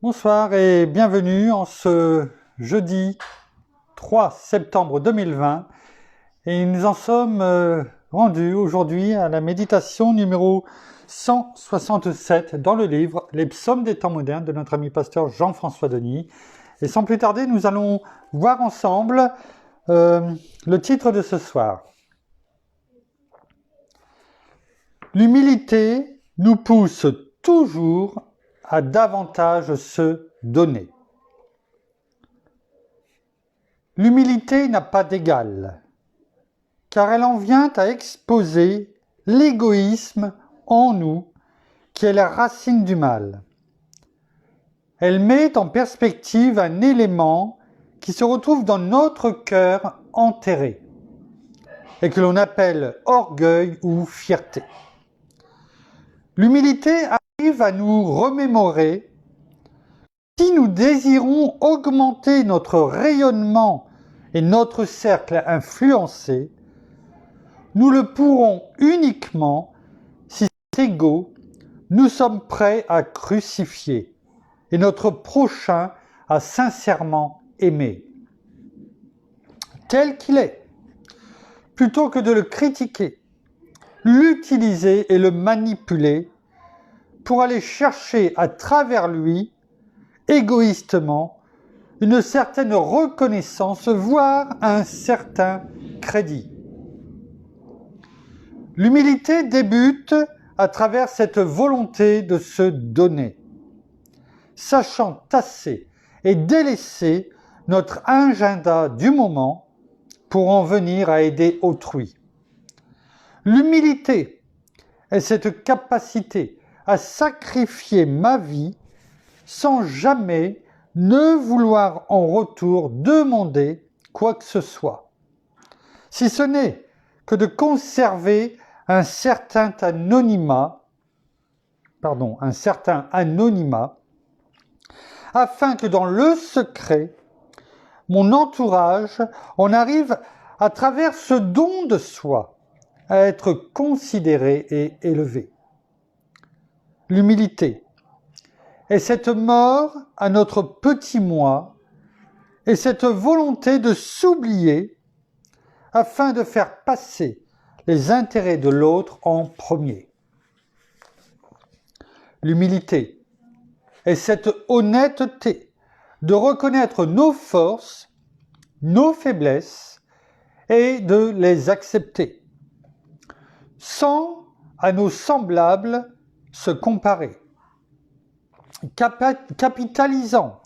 Bonsoir et bienvenue en ce jeudi 3 septembre 2020 et nous en sommes rendus aujourd'hui à la méditation numéro 167 dans le livre Les psaumes des temps modernes de notre ami pasteur Jean-François Denis. Et sans plus tarder, nous allons voir ensemble le titre de ce soir. L'humilité nous pousse toujours à davantage se donner. L'humilité n'a pas d'égal, car elle en vient à exposer l'égoïsme en nous, qui est la racine du mal. Elle met en perspective un élément qui se retrouve dans notre cœur enterré, et que l'on appelle orgueil ou fierté. L'humilité arrive à nous remémorer que si nous désirons augmenter notre rayonnement et notre cercle influencé, nous le pourrons uniquement si cet ego nous sommes prêts à crucifier et notre prochain à sincèrement aimer, tel qu'il est, plutôt que de le critiquer, l'utiliser et le manipuler pour aller chercher à travers lui, égoïstement, une certaine reconnaissance, voire un certain crédit. L'humilité débute à travers cette volonté de se donner, sachant tasser et délaisser notre agenda du moment pour en venir à aider autrui. L'humilité est cette capacité à sacrifier ma vie sans jamais ne vouloir en retour demander quoi que ce soit, si ce n'est que de conserver un certain anonymat, afin que dans le secret, mon entourage en arrive à travers ce don de soi à être considéré et élevé. L'humilité est cette mort à notre petit moi et cette volonté de s'oublier afin de faire passer les intérêts de l'autre en premier. L'humilité est cette honnêteté de reconnaître nos forces, nos faiblesses et de les accepter, sans à nos semblables se comparer, capitalisant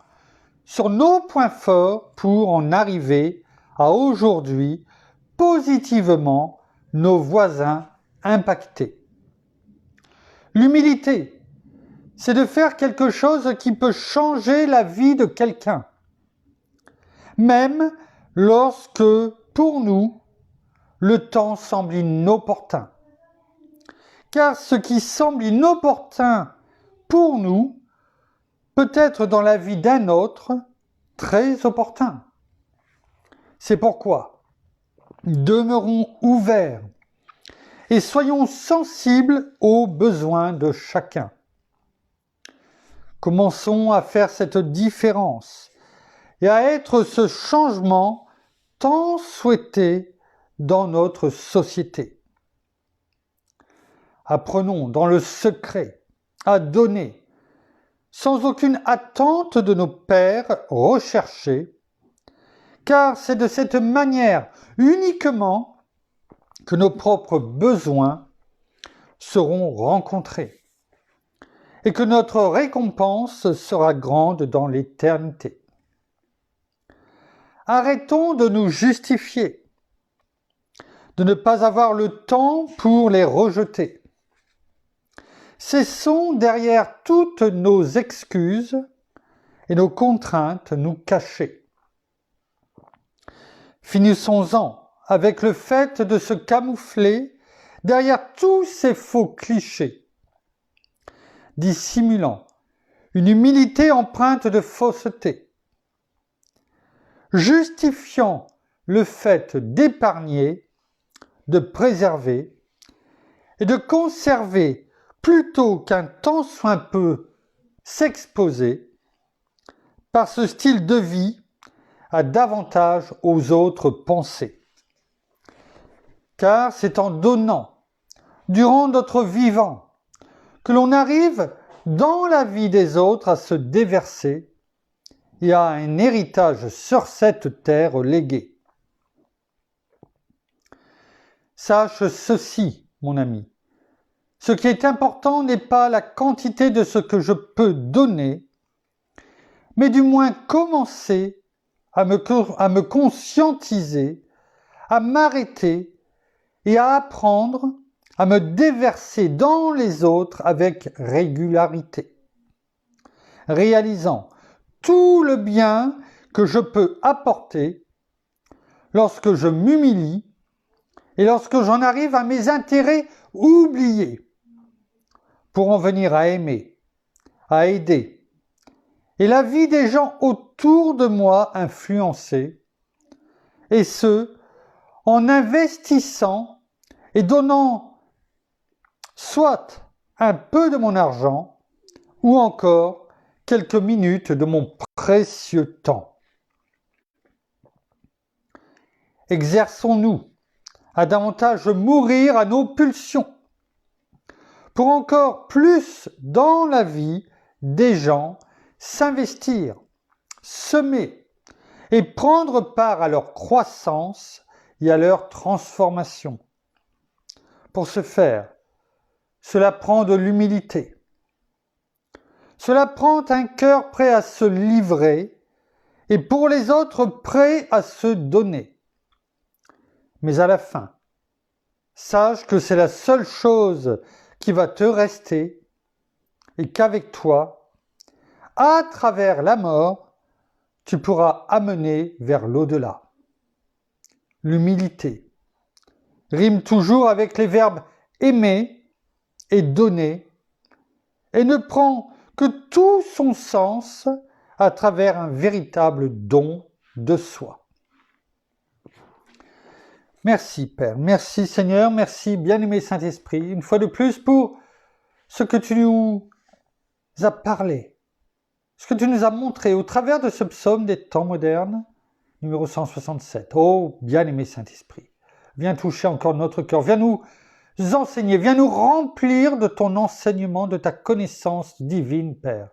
sur nos points forts pour en arriver à aujourd'hui positivement nos voisins impactés. L'humilité, c'est de faire quelque chose qui peut changer la vie de quelqu'un, même lorsque, pour nous, le temps semble inopportun. Car ce qui semble inopportun pour nous peut être dans la vie d'un autre très opportun. C'est pourquoi demeurons ouverts et soyons sensibles aux besoins de chacun. Commençons à faire cette différence et à être ce changement tant souhaité dans notre société. Apprenons dans le secret à donner sans aucune attente de nos pairs recherchés, car c'est de cette manière uniquement que nos propres besoins seront rencontrés et que notre récompense sera grande dans l'éternité. Arrêtons de nous justifier, de ne pas avoir le temps pour les rejeter. Cessons derrière toutes nos excuses et nos contraintes nous cacher. Finissons-en avec le fait de se camoufler derrière tous ces faux clichés, dissimulant une humilité empreinte de fausseté, justifiant le fait d'épargner, de préserver et de conserver plutôt qu'un tant soit peu s'exposer par ce style de vie a davantage aux autres pensées. Car c'est en donnant, durant notre vivant, que l'on arrive dans la vie des autres à se déverser et à un héritage sur cette terre légué. Sache ceci, mon ami. Ce qui est important n'est pas la quantité de ce que je peux donner, mais du moins commencer à me conscientiser, à m'arrêter et à apprendre à me déverser dans les autres avec régularité, réalisant tout le bien que je peux apporter lorsque je m'humilie et lorsque j'en arrive à mes intérêts oubliés pour en venir à aimer, à aider, et la vie des gens autour de moi influencer, et ce, en investissant et donnant soit un peu de mon argent, ou encore quelques minutes de mon précieux temps. Exerçons-nous à davantage mourir à nos pulsions, pour encore plus dans la vie des gens s'investir, semer et prendre part à leur croissance et à leur transformation. Pour ce faire, cela prend de l'humilité. Cela prend un cœur prêt à se livrer et pour les autres prêt à se donner. Mais à la fin, sache que c'est la seule chose qui va te rester et qu'avec toi, à travers la mort, tu pourras amener vers l'au-delà. L'humilité rime toujours avec les verbes aimer et donner et ne prend que tout son sens à travers un véritable don de soi. Merci Père, merci Seigneur, merci bien-aimé Saint-Esprit, une fois de plus pour ce que tu nous as parlé, ce que tu nous as montré au travers de ce psaume des temps modernes, numéro 167. Oh bien-aimé Saint-Esprit, viens toucher encore notre cœur, viens nous enseigner, viens nous remplir de ton enseignement, de ta connaissance divine, Père.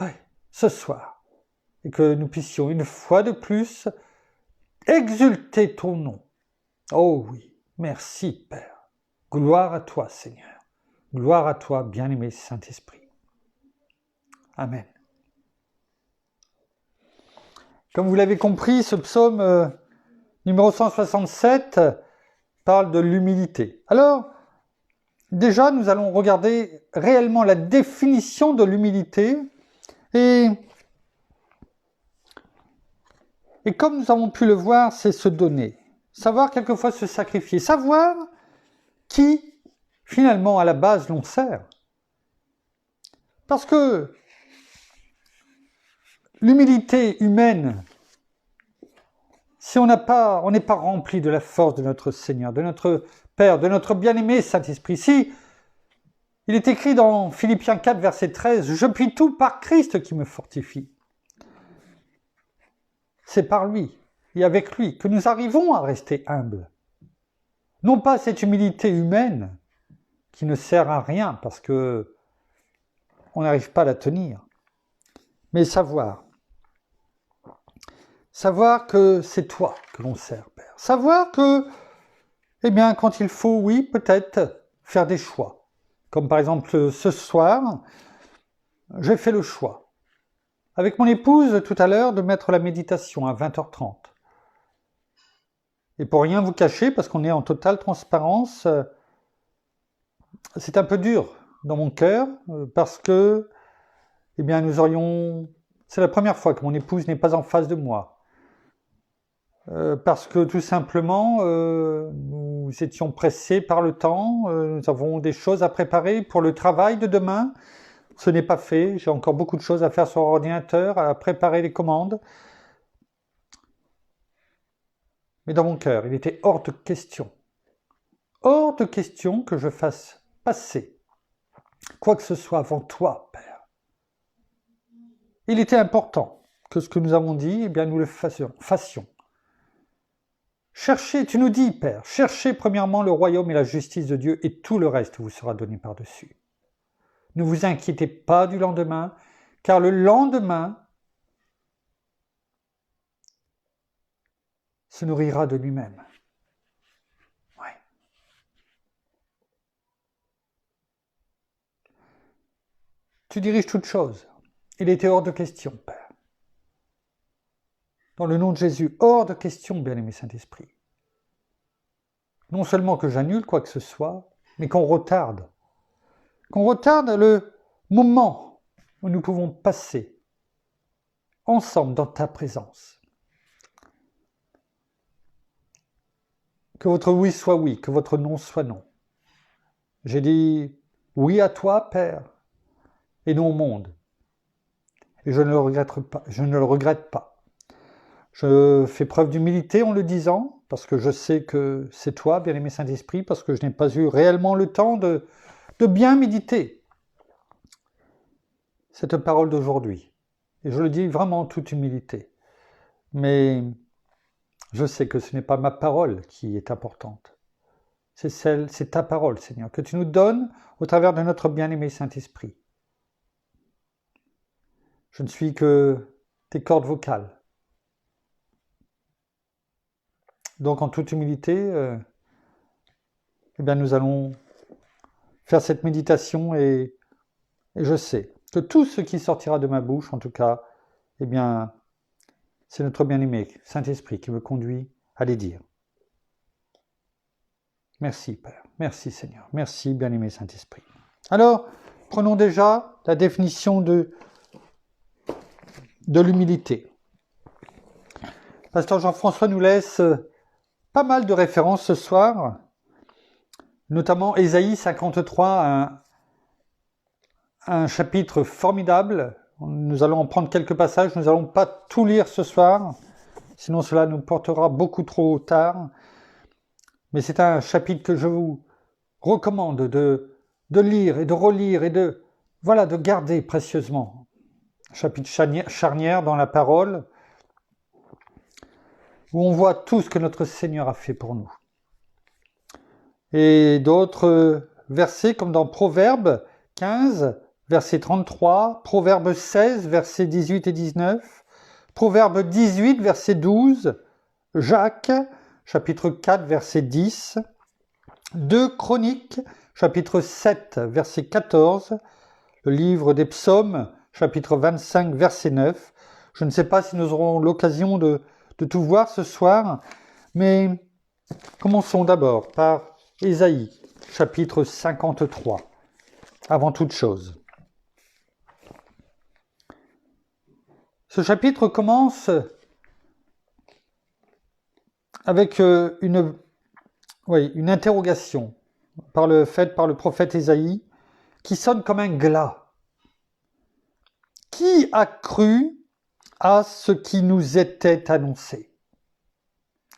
Oui, ce soir, et que nous puissions une fois de plus exulter ton nom. Oh oui, merci Père. Gloire à toi Seigneur. Gloire à toi, bien-aimé Saint-Esprit. Amen. Comme vous l'avez compris, ce psaume numéro 167 parle de l'humilité. Alors, déjà, nous allons regarder réellement la définition de l'humilité et comme nous avons pu le voir, c'est se donner. Savoir quelquefois se sacrifier. Savoir qui, finalement, à la base, l'on sert. Parce que l'humilité humaine, si on n'est pas rempli de la force de notre Seigneur, de notre Père, de notre bien-aimé Saint-Esprit, si il est écrit dans Philippiens 4, verset 13, « Je puis tout par Christ qui me fortifie ». C'est par lui et avec lui que nous arrivons à rester humbles. Non pas cette humilité humaine qui ne sert à rien parce que on n'arrive pas à la tenir, mais savoir que c'est toi que l'on sert, Père. Savoir que, eh bien, quand il faut, oui, peut-être faire des choix. Comme par exemple ce soir, j'ai fait le choix, avec mon épouse tout à l'heure, de mettre la méditation à 20h30. Et pour rien vous cacher, parce qu'on est en totale transparence, c'est un peu dur dans mon cœur, parce que, eh bien, c'est la première fois que mon épouse n'est pas en face de moi. Parce que tout simplement, nous étions pressés par le temps, nous avons des choses à préparer pour le travail de demain. Ce n'est pas fait, j'ai encore beaucoup de choses à faire sur l'ordinateur, à préparer les commandes. Mais dans mon cœur, il était hors de question que je fasse passer quoi que ce soit avant toi, Père. Il était important que ce que nous avons dit, eh bien nous le fassions. Cherchez, tu nous dis, Père, cherchez premièrement le royaume et la justice de Dieu, et tout le reste vous sera donné par-dessus. Ne vous inquiétez pas du lendemain, car le lendemain se nourrira de lui-même. Ouais. Tu diriges toutes choses. Il était hors de question, Père. Dans le nom de Jésus, hors de question, bien-aimé Saint-Esprit. Non seulement que j'annule quoi que ce soit, mais qu'on retarde. Qu'on retarde le moment où nous pouvons passer ensemble dans ta présence. Que votre oui soit oui, que votre non soit non. J'ai dit oui à toi, Père, et non au monde. Et je ne le regrette pas. Je fais preuve d'humilité en le disant, parce que je sais que c'est toi, bien-aimé Saint-Esprit, parce que je n'ai pas eu réellement le temps de bien méditer cette parole d'aujourd'hui. Et je le dis vraiment en toute humilité. Mais je sais que ce n'est pas ma parole qui est importante. C'est ta parole, Seigneur, que tu nous donnes au travers de notre bien-aimé Saint-Esprit. Je ne suis que tes cordes vocales. Donc en toute humilité, eh bien, nous allons faire cette méditation et je sais que tout ce qui sortira de ma bouche, en tout cas, eh bien, c'est notre bien-aimé Saint-Esprit qui me conduit à les dire. Merci Père, merci Seigneur, merci bien-aimé Saint-Esprit. Alors, prenons déjà la définition de l'humilité. Pasteur Jean-François nous laisse pas mal de références ce soir, notamment Ésaïe 53, un chapitre formidable. Nous allons en prendre quelques passages, nous n'allons pas tout lire ce soir, sinon cela nous portera beaucoup trop tard. Mais c'est un chapitre que je vous recommande de lire et de relire et de garder précieusement. Un chapitre charnière dans la parole, où on voit tout ce que notre Seigneur a fait pour nous. Et d'autres versets, comme dans Proverbes 15, verset 33, Proverbes 16, versets 18 et 19, Proverbes 18, verset 12, Jacques, chapitre 4, verset 10, 2 Chroniques, chapitre 7, verset 14, le livre des Psaumes, chapitre 25, verset 9. Je ne sais pas si nous aurons l'occasion de tout voir ce soir, mais commençons d'abord par Ésaïe, chapitre 53, avant toute chose. Ce chapitre commence avec une interrogation faite par le prophète Ésaïe qui sonne comme un glas. Qui a cru à ce qui nous était annoncé?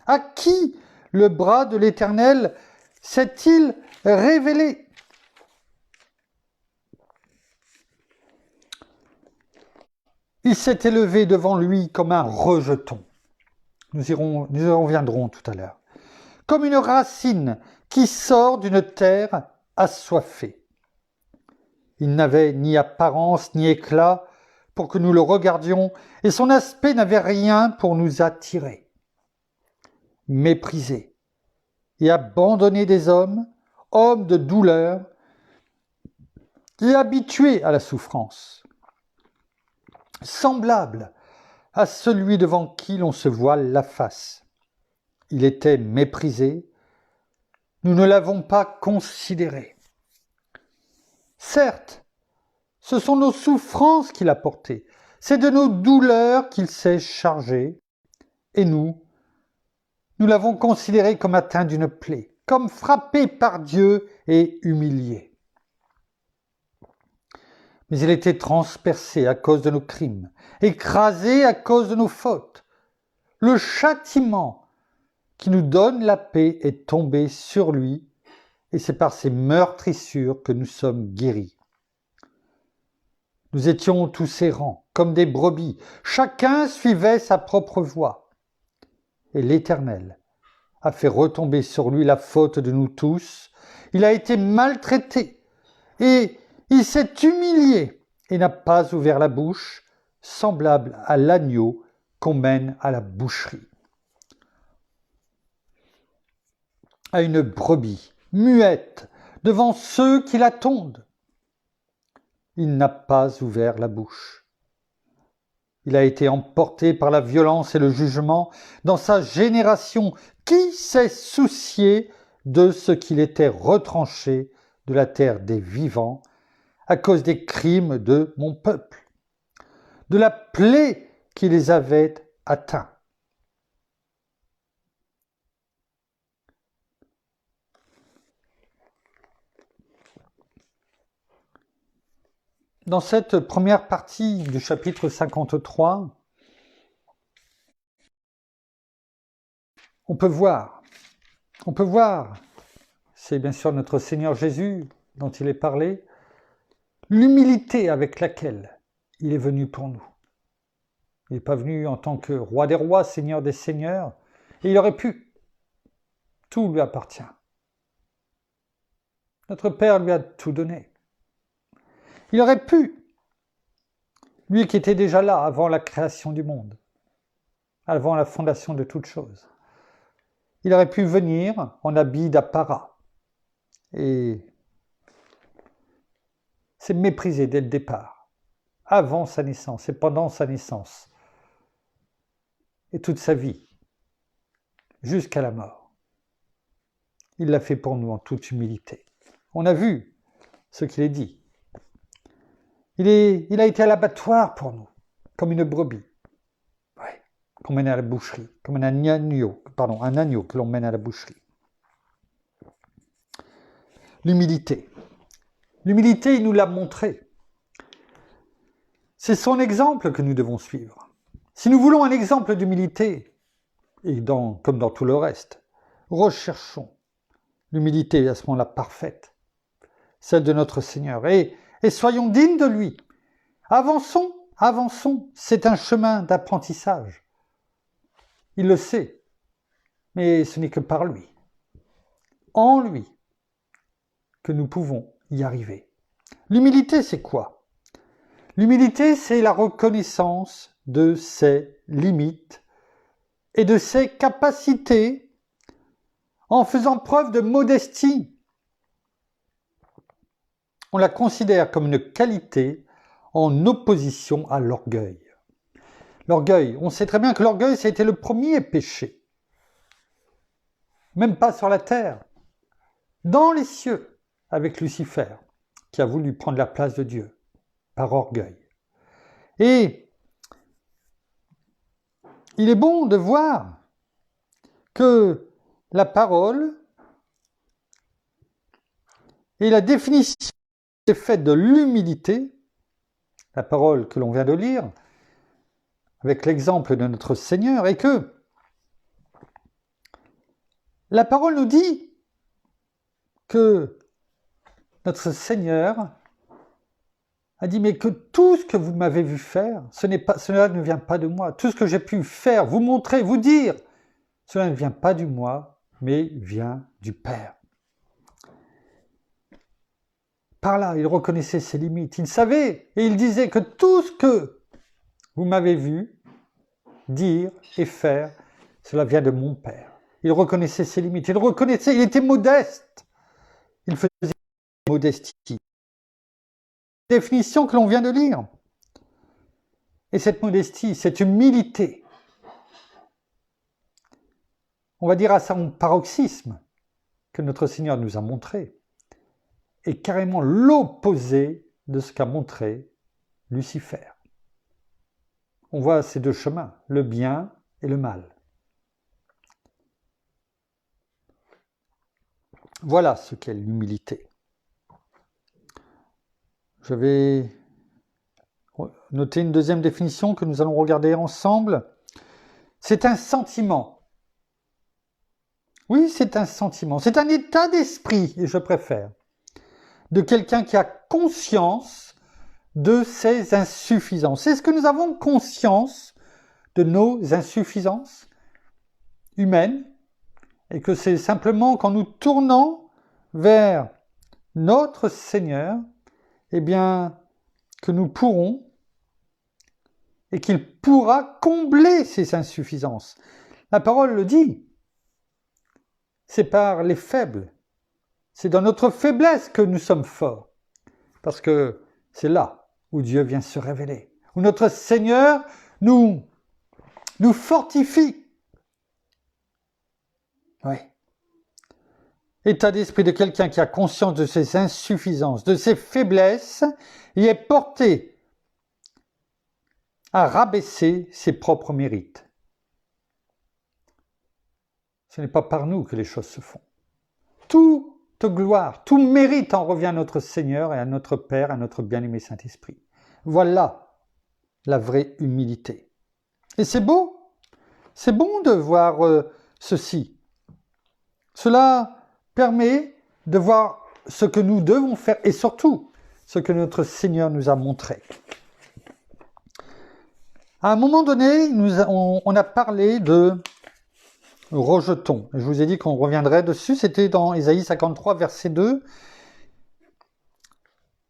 À qui le bras de l'Éternel s'est-il révélé? Il s'est élevé devant lui comme un rejeton. Nous y reviendrons tout à l'heure. Comme une racine qui sort d'une terre assoiffée. Il n'avait ni apparence ni éclat pour que nous le regardions, et son aspect n'avait rien pour nous attirer. Méprisé et abandonné des hommes, homme de douleur, et habitué à la souffrance. Semblable à celui devant qui l'on se voile la face. Il était méprisé, nous ne l'avons pas considéré. Certes, ce sont nos souffrances qu'il a portées, c'est de nos douleurs qu'il s'est chargé, et nous l'avons considéré comme atteint d'une plaie, comme frappé par Dieu et humilié. Mais il était transpercé à cause de nos crimes, écrasé à cause de nos fautes. Le châtiment qui nous donne la paix est tombé sur lui, et c'est par ses meurtrissures que nous sommes guéris. Nous étions tous errants, comme des brebis. Chacun suivait sa propre voie. Et l'Éternel a fait retomber sur lui la faute de nous tous. Il a été maltraité et il s'est humilié et n'a pas ouvert la bouche, semblable à l'agneau qu'on mène à la boucherie. À une brebis muette devant ceux qui la tondent. Il n'a pas ouvert la bouche. Il a été emporté par la violence et le jugement dans sa génération. Qui s'est soucié de ce qu'il était retranché de la terre des vivants à cause des crimes de mon peuple, de la plaie qui les avait atteints? Dans cette première partie du chapitre 53, on peut voir, c'est bien sûr notre Seigneur Jésus dont il est parlé, l'humilité avec laquelle il est venu pour nous. Il n'est pas venu en tant que roi des rois, seigneur des seigneurs, et il aurait pu. Tout lui appartient. Notre Père lui a tout donné. Il aurait pu, lui qui était déjà là avant la création du monde, avant la fondation de toutes choses. Il aurait pu venir en habit d'apparat et s'est méprisé dès le départ, avant sa naissance et pendant sa naissance, et toute sa vie, jusqu'à la mort. Il l'a fait pour nous en toute humilité. On a vu ce qu'il est dit. Il a été à l'abattoir pour nous, comme une brebis, qu'on mène à la boucherie, comme un agneau que l'on mène à la boucherie. L'humilité. L'humilité, il nous l'a montré. C'est son exemple que nous devons suivre. Si nous voulons un exemple d'humilité, et comme dans tout le reste, recherchons l'humilité à ce moment-là parfaite, celle de notre Seigneur, et soyons dignes de lui. Avançons, c'est un chemin d'apprentissage. Il le sait, mais ce n'est que par lui, en lui, que nous pouvons y arriver. L'humilité, c'est quoi? L'humilité, c'est la reconnaissance de ses limites et de ses capacités en faisant preuve de modestie. On la considère comme une qualité en opposition à l'orgueil. L'orgueil, on sait très bien que l'orgueil, ça a été le premier péché. Même pas sur la terre, dans les cieux, avec Lucifer, qui a voulu prendre la place de Dieu, par orgueil. Et il est bon de voir que la parole et la définition est faite de l'humilité, la parole que l'on vient de lire, avec l'exemple de notre Seigneur, et que la parole nous dit que notre Seigneur a dit, mais que tout ce que vous m'avez vu faire, cela ne vient pas de moi. Tout ce que j'ai pu faire, vous montrer, vous dire, cela ne vient pas de moi, mais vient du Père. Par là, il reconnaissait ses limites. Il savait et il disait que tout ce que vous m'avez vu dire et faire, cela vient de mon Père. Il reconnaissait ses limites. Il était modeste. Il faisait modestie. Définition que l'on vient de lire. Et cette modestie, cette humilité, on va dire à son paroxysme, que notre Seigneur nous a montré, est carrément l'opposé de ce qu'a montré Lucifer. On voit ces deux chemins, le bien et le mal. Voilà ce qu'est l'humilité. Je vais noter une deuxième définition que nous allons regarder ensemble. C'est un sentiment. Oui, c'est un sentiment. C'est un état d'esprit, et je préfère, de quelqu'un qui a conscience de ses insuffisances. Est-ce que nous avons conscience de nos insuffisances humaines et que c'est simplement qu'en nous tournant vers notre Seigneur, eh bien, que nous pourrons et qu'il pourra combler ces insuffisances. La parole le dit, c'est par les faibles, c'est dans notre faiblesse que nous sommes forts, parce que c'est là où Dieu vient se révéler, où notre Seigneur nous fortifie. Oui. État d'esprit de quelqu'un qui a conscience de ses insuffisances, de ses faiblesses, et est porté à rabaisser ses propres mérites. Ce n'est pas par nous que les choses se font. Toute gloire, tout mérite en revient à notre Seigneur et à notre Père, à notre bien-aimé Saint-Esprit. Voilà la vraie humilité. Et c'est beau, c'est bon de voir ceci. Cela permet de voir ce que nous devons faire et surtout ce que notre Seigneur nous a montré. À un moment donné, on a parlé de rejetons. Je vous ai dit qu'on reviendrait dessus, c'était dans Ésaïe 53, verset 2.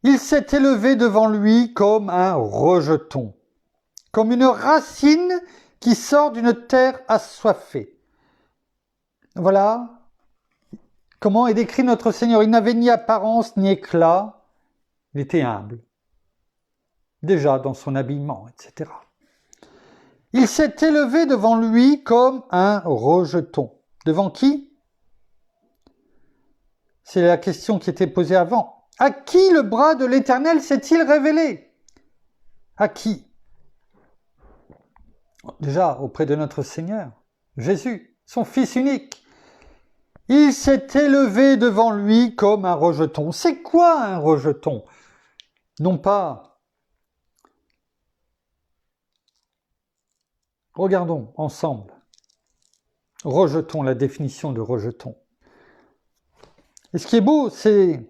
Il s'est élevé devant lui comme un rejeton, comme une racine qui sort d'une terre assoiffée. Voilà comment est décrit notre Seigneur. Il n'avait ni apparence ni éclat, il était humble, déjà dans son habillement, etc. Il s'est élevé devant lui comme un rejeton. Devant qui? C'est la question qui était posée avant. À qui le bras de l'Éternel s'est-il révélé? À qui? Déjà auprès de notre Seigneur, Jésus, son Fils unique. Il s'est élevé devant lui comme un rejeton. C'est quoi un rejeton? Non pas... Regardons ensemble. Rejetons, la définition de rejeton. Et ce qui est beau, c'est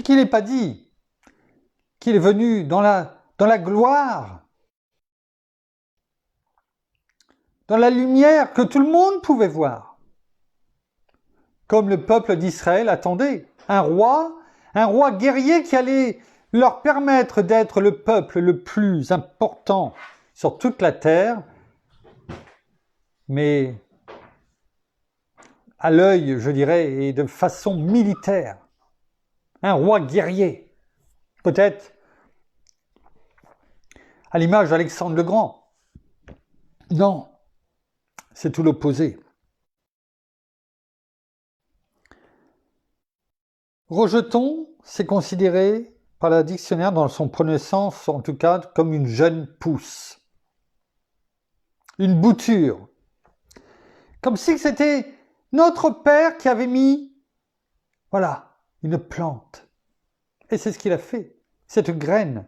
qu'il n'est pas dit qu'il est venu dans la gloire, dans la lumière que tout le monde pouvait voir. Comme le peuple d'Israël attendait. Un roi guerrier qui allait leur permettre d'être le peuple le plus important sur toute la terre, mais à l'œil, je dirais, et de façon militaire. Un roi guerrier, peut-être à l'image d'Alexandre le Grand. Non, c'est tout l'opposé. Rejeton, c'est considéré par le dictionnaire, dans son premier sens en tout cas, comme une jeune pousse. Une bouture. Comme si c'était notre Père qui avait mis, voilà, une plante. Et c'est ce qu'il a fait. Cette graine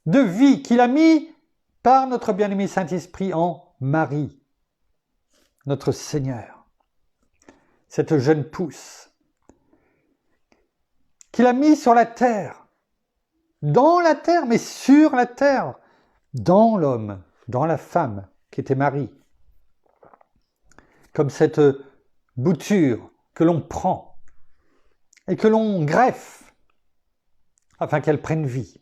de vie qu'il a mis par notre bien-aimé Saint-Esprit en Marie, notre Seigneur. Cette jeune pousse qu'il a mis sur la terre. Dans la terre, mais sur la terre, dans l'homme, dans la femme qui était Marie. Comme cette bouture que l'on prend et que l'on greffe afin qu'elle prenne vie.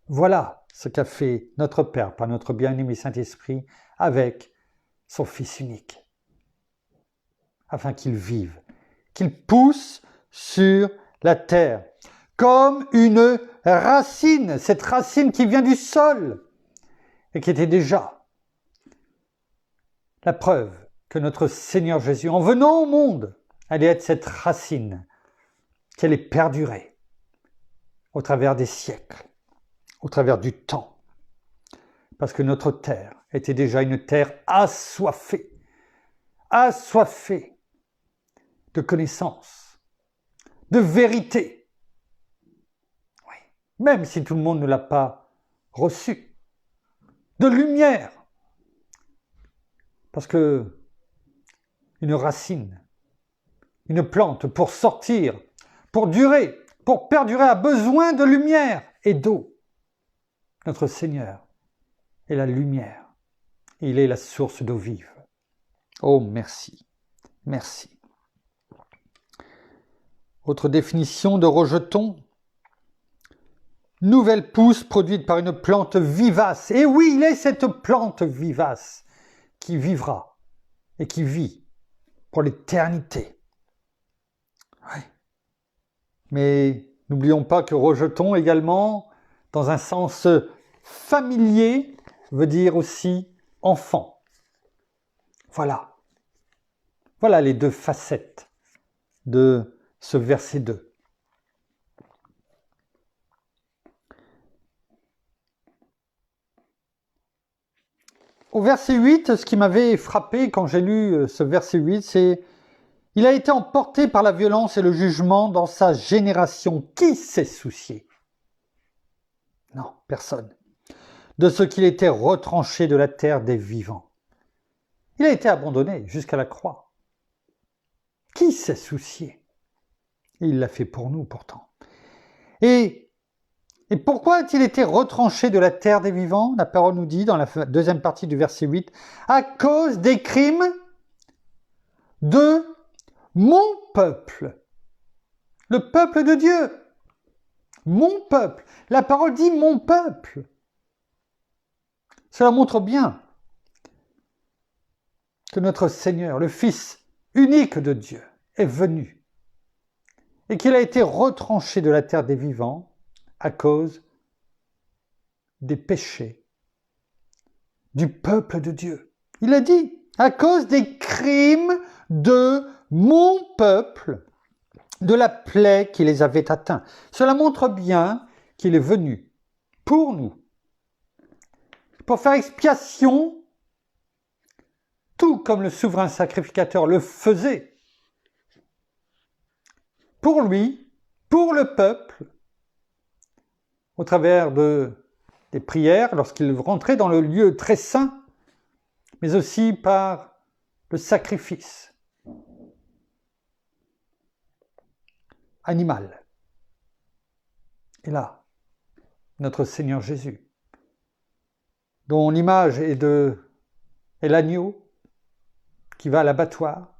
Voilà ce qu'a fait notre Père par notre bien-aimé Saint-Esprit avec son Fils unique. Afin qu'il vive, qu'il pousse sur la terre. Comme une racine, cette racine qui vient du sol et qui était déjà la preuve que notre Seigneur Jésus, en venant au monde, allait être cette racine, qu'elle est perdurée au travers des siècles, au travers du temps. Parce que notre terre était déjà une terre assoiffée de connaissances, de vérité. Même si tout le monde ne l'a pas reçu, de lumière. Parce que une racine, une plante, pour sortir, pour durer, pour perdurer, a besoin de lumière et d'eau. Notre Seigneur est la lumière. Il est la source d'eau vive. Oh, merci. Merci. Autre définition de rejeton. Nouvelle pousse produite par une plante vivace. Et oui, il est cette plante vivace qui vivra et qui vit pour l'éternité. Ouais. Mais n'oublions pas que rejeton également, dans un sens familier, veut dire aussi enfant. Voilà. Voilà les deux facettes de ce verset 2. Au verset 8, ce qui m'avait frappé quand j'ai lu ce verset 8, c'est « Il a été emporté par la violence et le jugement dans sa génération. Qui s'est soucié ?» Non, personne. De ce qu'il était retranché de la terre des vivants. Il a été abandonné jusqu'à la croix. Qui s'est soucié? Il l'a fait pour nous pourtant. Et pourquoi a-t-il été retranché de la terre des vivants? La parole nous dit dans la deuxième partie du verset 8, à cause des crimes de mon peuple. Le peuple de Dieu. Mon peuple. La parole dit mon peuple. Cela montre bien que notre Seigneur, le Fils unique de Dieu, est venu et qu'il a été retranché de la terre des vivants à cause des péchés du peuple de Dieu. Il a dit, à cause des crimes de mon peuple, de la plaie qui les avait atteints. Cela montre bien qu'il est venu pour nous, pour faire expiation, tout comme le souverain sacrificateur le faisait, pour lui, pour le peuple, au travers des prières, lorsqu'il rentrait dans le lieu très saint, mais aussi par le sacrifice animal. Et là, notre Seigneur Jésus, dont l'image est l'agneau qui va à l'abattoir,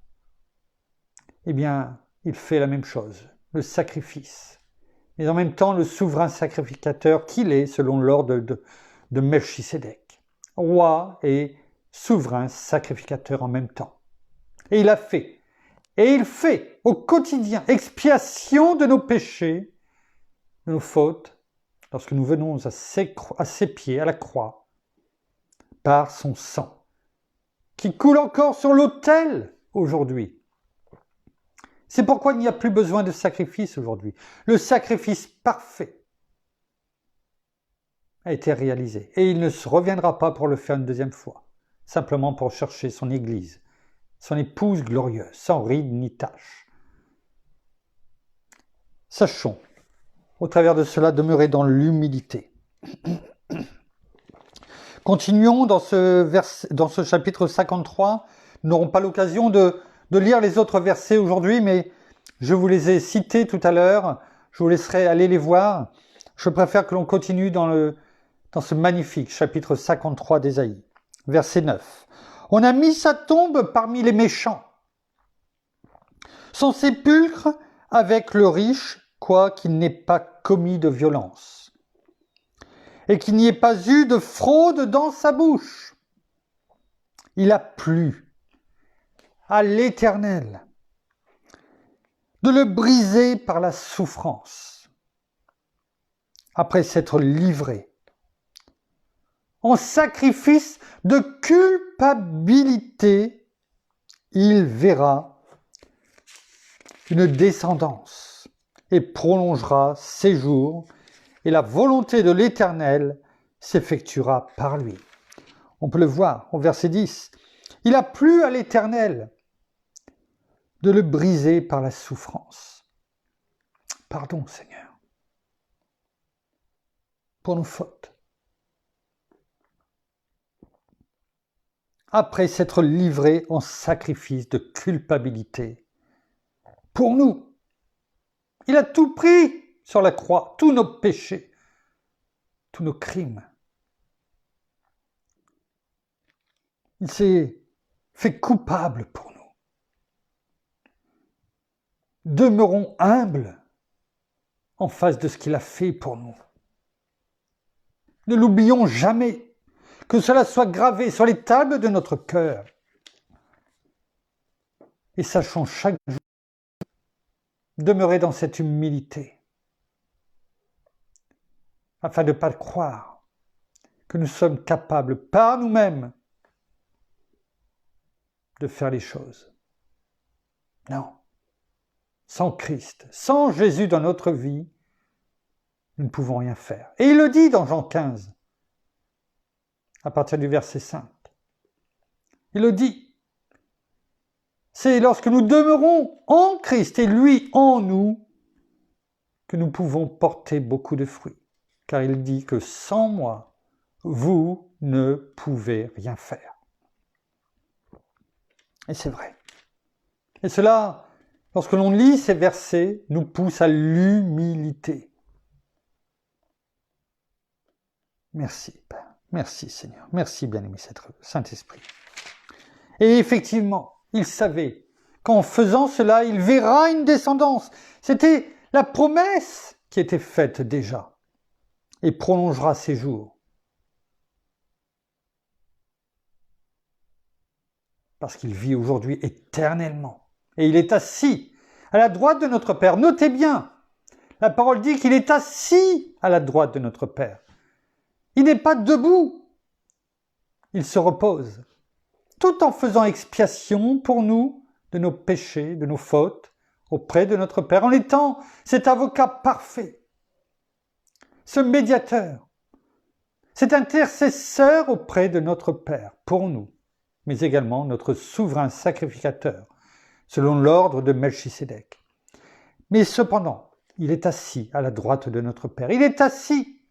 eh bien, il fait la même chose, le sacrifice. Mais en même temps, le souverain sacrificateur qu'il est, selon l'ordre de Melchisédek, roi et souverain sacrificateur en même temps. Et il a fait, et il fait au quotidien expiation de nos péchés, de nos fautes, lorsque nous venons à ses pieds, à la croix, par son sang, qui coule encore sur l'autel aujourd'hui. C'est pourquoi il n'y a plus besoin de sacrifice aujourd'hui. Le sacrifice parfait a été réalisé. Et il ne se reviendra pas pour le faire une deuxième fois, simplement pour chercher son Église, son épouse glorieuse, sans ride ni tache. Sachons, au travers de cela, demeurer dans l'humilité. Continuons dans ce chapitre 53. Nous n'aurons pas l'occasion de lire les autres versets aujourd'hui, mais je vous les ai cités tout à l'heure. Je vous laisserai aller les voir. Je préfère que l'on continue dans ce magnifique chapitre 53 d'Ésaïe. Verset 9. On a mis sa tombe parmi les méchants, son sépulcre avec le riche, quoiqu'il n'ait pas commis de violence, et qu'il n'y ait pas eu de fraude dans sa bouche. Il a plu à l'Éternel de le briser par la souffrance, après s'être livré en sacrifice de culpabilité. Il verra une descendance et prolongera ses jours, et la volonté de l'Éternel s'effectuera par lui. On peut le voir au verset 10. Il a plu à l'Éternel de le briser par la souffrance. Pardon, Seigneur, pour nos fautes. Après s'être livré en sacrifice de culpabilité pour nous Il a tout pris sur la croix, tous nos péchés, tous nos crimes. Il s'est fait coupable pour nous. Demeurons humbles en face de ce qu'il a fait pour nous. Ne l'oublions jamais, que cela soit gravé sur les tables de notre cœur. Et sachons chaque jour demeurer dans cette humilité, afin de ne pas croire que nous sommes capables par nous-mêmes de faire les choses. Non. Sans Christ, sans Jésus dans notre vie, nous ne pouvons rien faire. Et il le dit dans Jean 15, à partir du verset 5. Il le dit. C'est lorsque nous demeurons en Christ et lui en nous que nous pouvons porter beaucoup de fruits. Car il dit que sans moi, vous ne pouvez rien faire. Et c'est vrai. Et cela, lorsque l'on lit ces versets, nous pousse à l'humilité. Merci, Père. Merci, Seigneur. Merci, bien-aimé Saint-Esprit. Et effectivement, il savait qu'en faisant cela, il verra une descendance. C'était la promesse qui était faite déjà et prolongera ses jours. Parce qu'il vit aujourd'hui éternellement. Et il est assis à la droite de notre Père. Notez bien, la parole dit qu'il est assis à la droite de notre Père. Il n'est pas debout. Il se repose, tout en faisant expiation pour nous de nos péchés, de nos fautes, auprès de notre Père, en étant cet avocat parfait, ce médiateur, cet intercesseur auprès de notre Père, pour nous, mais également notre souverain sacrificateur, selon l'ordre de Melchisédek. Mais cependant, il est assis à la droite de notre Père. Il est assis.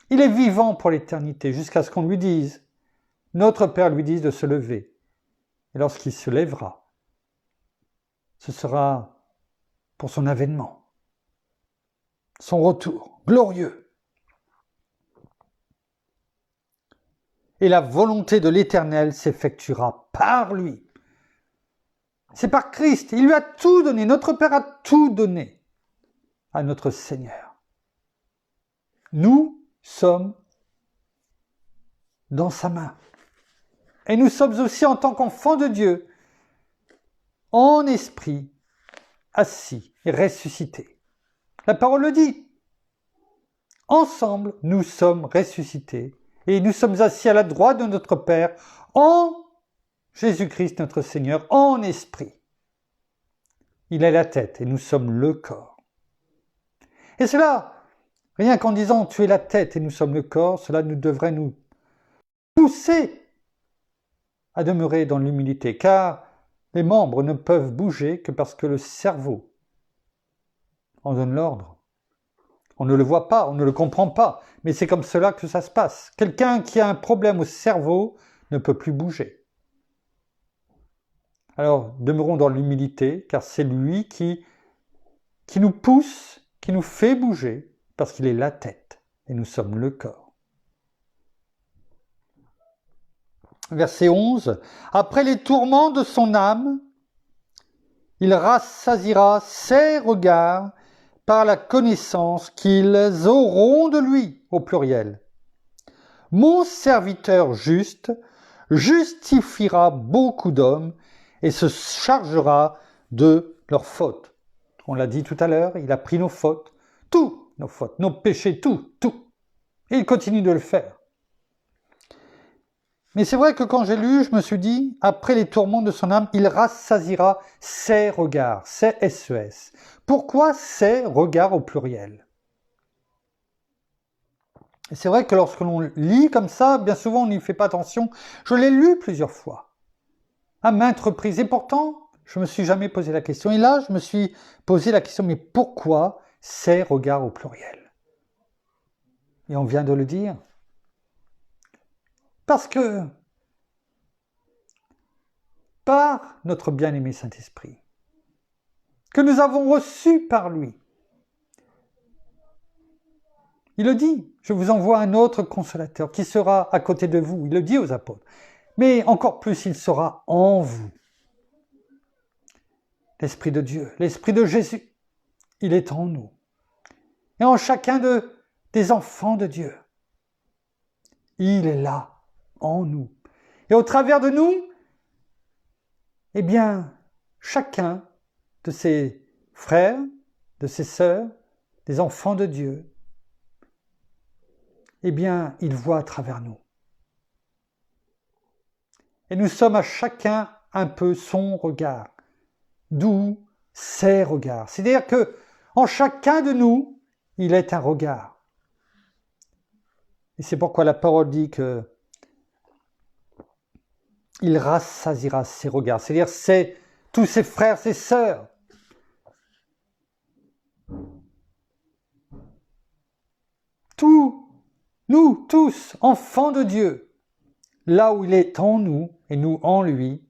Il est vivant pour l'éternité, jusqu'à ce qu'on lui dise, notre Père lui dise de se lever. Et lorsqu'il se lèvera, ce sera pour son avènement, son retour glorieux. Et la volonté de l'Éternel s'effectuera par lui. C'est par Christ. Il lui a tout donné. Notre Père a tout donné à notre Seigneur. Nous sommes dans sa main. Et nous sommes aussi en tant qu'enfants de Dieu, en esprit, assis et ressuscités. La parole le dit. Ensemble, nous sommes ressuscités et nous sommes assis à la droite de notre Père en Jésus-Christ notre Seigneur, en esprit. Il est la tête et nous sommes le corps. Et cela, rien qu'en disant tu es la tête et nous sommes le corps, cela nous devrait nous pousser à demeurer dans l'humilité, car les membres ne peuvent bouger que parce que le cerveau en donne l'ordre. On ne le voit pas, on ne le comprend pas, mais c'est comme cela que ça se passe. Quelqu'un qui a un problème au cerveau ne peut plus bouger. Alors, demeurons dans l'humilité, car c'est lui qui nous pousse, qui nous fait bouger, parce qu'il est la tête, et nous sommes le corps. Verset 11. Après les tourments de son âme, il rassasiera ses regards par la connaissance qu'ils auront de lui, au pluriel. Mon serviteur juste justifiera beaucoup d'hommes et se chargera de leurs fautes. On l'a dit tout à l'heure, il a pris nos fautes, tous nos fautes, nos péchés, tout. Et il continue de le faire. Mais c'est vrai que quand j'ai lu, je me suis dit, après les tourments de son âme, il rassasiera ses regards, ses SES. Pourquoi ses regards au pluriel? Et c'est vrai que lorsque l'on lit comme ça, bien souvent on n'y fait pas attention. Je l'ai lu plusieurs fois, à maintes reprises. Et pourtant, je ne me suis jamais posé la question. Et là, je me suis posé la question, mais pourquoi ses regards au pluriel? Et on vient de le dire. Parce que, par notre bien-aimé Saint-Esprit, que nous avons reçu par lui. Il le dit, je vous envoie un autre consolateur qui sera à côté de vous. Il le dit aux apôtres. Mais encore plus, il sera en vous. L'Esprit de Dieu, l'Esprit de Jésus, il est en nous. Et en chacun des enfants de Dieu. Il est là, en nous. Et au travers de nous, eh bien, chacun de ses frères, de ses sœurs, des enfants de Dieu, eh bien, il voit à travers nous. Et nous sommes à chacun un peu son regard, d'où ses regards. C'est-à-dire que en chacun de nous, il est un regard. Et c'est pourquoi la parole dit que il rassasiera ses regards. C'est-à-dire c'est tous ses frères, ses sœurs. Nous tous, enfants de Dieu, là où il est en nous et nous en lui,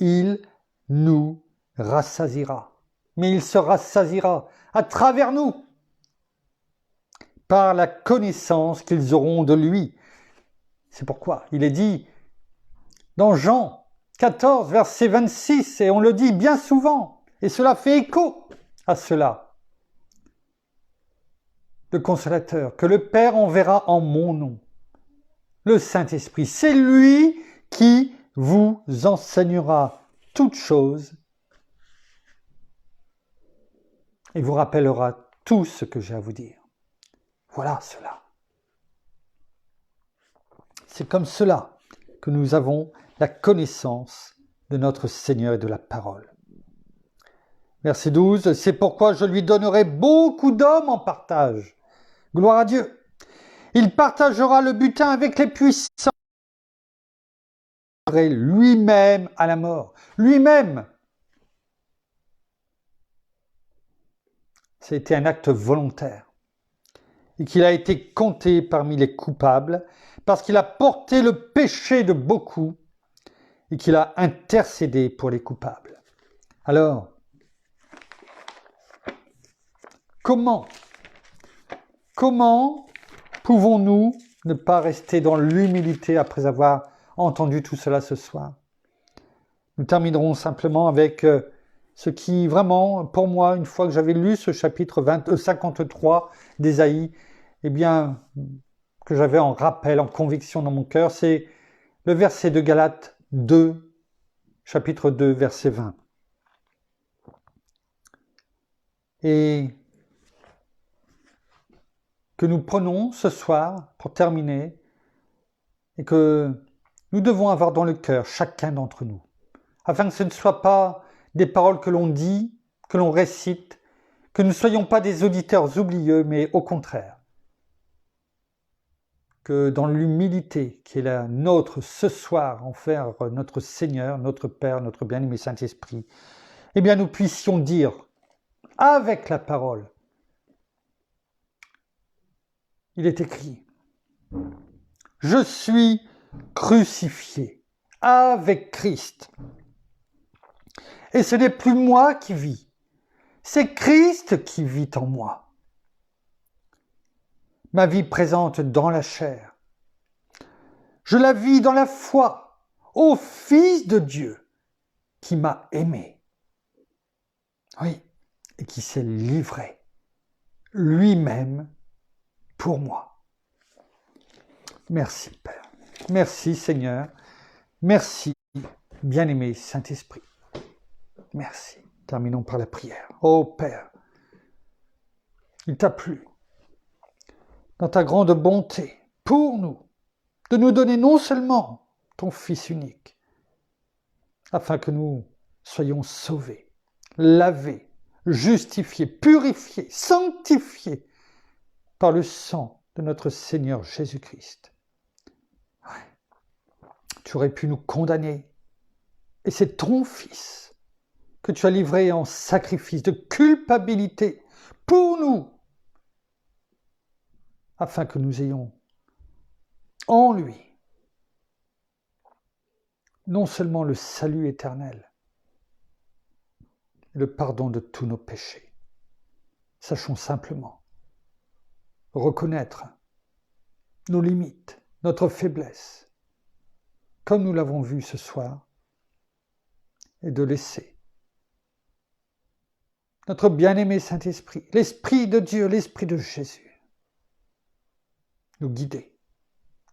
il nous rassasiera. Mais il se rassasiera à travers nous, par la connaissance qu'ils auront de lui. C'est pourquoi il est dit dans Jean 14, verset 26, et on le dit bien souvent, et cela fait écho à cela. Le consolateur, que le Père enverra en mon nom, le Saint-Esprit. C'est lui qui vous enseignera toutes choses et vous rappellera tout ce que j'ai à vous dire. Voilà cela. C'est comme cela que nous avons la connaissance de notre Seigneur et de la parole. Verset 12, c'est pourquoi je lui donnerai beaucoup d'hommes en partage. Gloire à Dieu. Il partagera le butin avec les puissants. Lui-même à la mort. Lui-même. C'était un acte volontaire. Et qu'il a été compté parmi les coupables parce qu'il a porté le péché de beaucoup et qu'il a intercédé pour les coupables. Alors, comment pouvons-nous ne pas rester dans l'humilité après avoir entendu tout cela ce soir? Nous terminerons simplement avec ce qui vraiment, pour moi, une fois que j'avais lu ce chapitre 53 d'Ésaïe, eh bien, que j'avais en rappel, en conviction dans mon cœur, c'est le verset de Galates 2, chapitre 2, verset 20. Et que nous prenons ce soir pour terminer et que nous devons avoir dans le cœur, chacun d'entre nous, afin que ce ne soit pas des paroles que l'on dit, que l'on récite, que nous ne soyons pas des auditeurs oublieux, mais au contraire, que dans l'humilité qui est la nôtre ce soir envers notre Seigneur, notre Père, notre bien-aimé Saint-Esprit, eh bien nous puissions dire avec la parole, il est écrit, je suis crucifié avec Christ. Et ce n'est plus moi qui vis, c'est Christ qui vit en moi. Ma vie présente dans la chair, je la vis dans la foi au Fils de Dieu qui m'a aimé. Oui, et qui s'est livré lui-même pour moi. Merci Père, merci Seigneur, merci bien-aimé Saint-Esprit. Merci. Terminons par la prière. Ô Père, il t'a plu, dans ta grande bonté, pour nous, de nous donner non seulement ton Fils unique, afin que nous soyons sauvés, lavés, justifiés, purifiés, sanctifiés par le sang de notre Seigneur Jésus-Christ. Ouais. Tu aurais pu nous condamner, et c'est ton Fils que tu as livré en sacrifice de culpabilité pour nous, afin que nous ayons en lui non seulement le salut éternel, et le pardon de tous nos péchés. Sachons simplement reconnaître nos limites, notre faiblesse, comme nous l'avons vu ce soir, et de laisser notre bien-aimé Saint-Esprit, l'Esprit de Dieu, l'Esprit de Jésus, nous guider,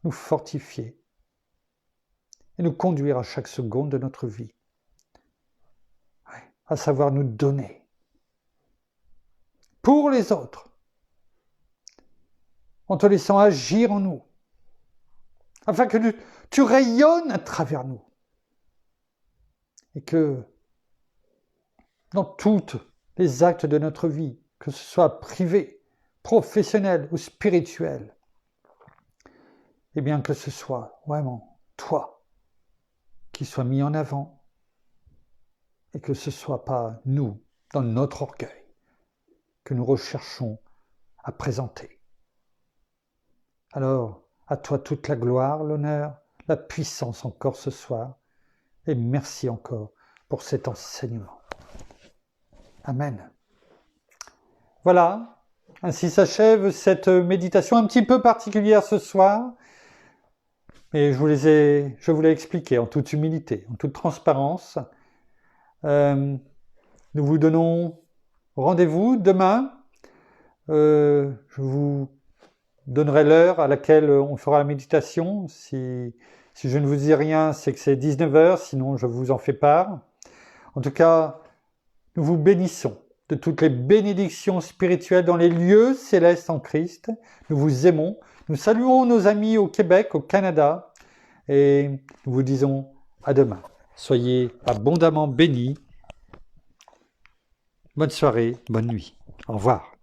nous fortifier et nous conduire à chaque seconde de notre vie, à savoir nous donner pour les autres, en te laissant agir en nous, afin que tu rayonnes à travers nous, et que dans tous les actes de notre vie, que ce soit privé, professionnel ou spirituel, eh bien que ce soit vraiment toi qui sois mis en avant, et que ce ne soit pas nous, dans notre orgueil, que nous recherchons à présenter. Alors, à toi toute la gloire, l'honneur, la puissance encore ce soir, et merci encore pour cet enseignement. Amen. Voilà, ainsi s'achève cette méditation un petit peu particulière ce soir, mais je vous l'ai expliqué en toute humilité, en toute transparence. Nous vous donnons rendez-vous demain. Je vous donnerai l'heure à laquelle on fera la méditation. Si je ne vous dis rien, c'est que c'est 19h, sinon je vous en fais part. En tout cas, nous vous bénissons de toutes les bénédictions spirituelles dans les lieux célestes en Christ. Nous vous aimons. Nous saluons nos amis au Québec, au Canada, et nous vous disons à demain. Soyez abondamment bénis. Bonne soirée, bonne nuit. Au revoir.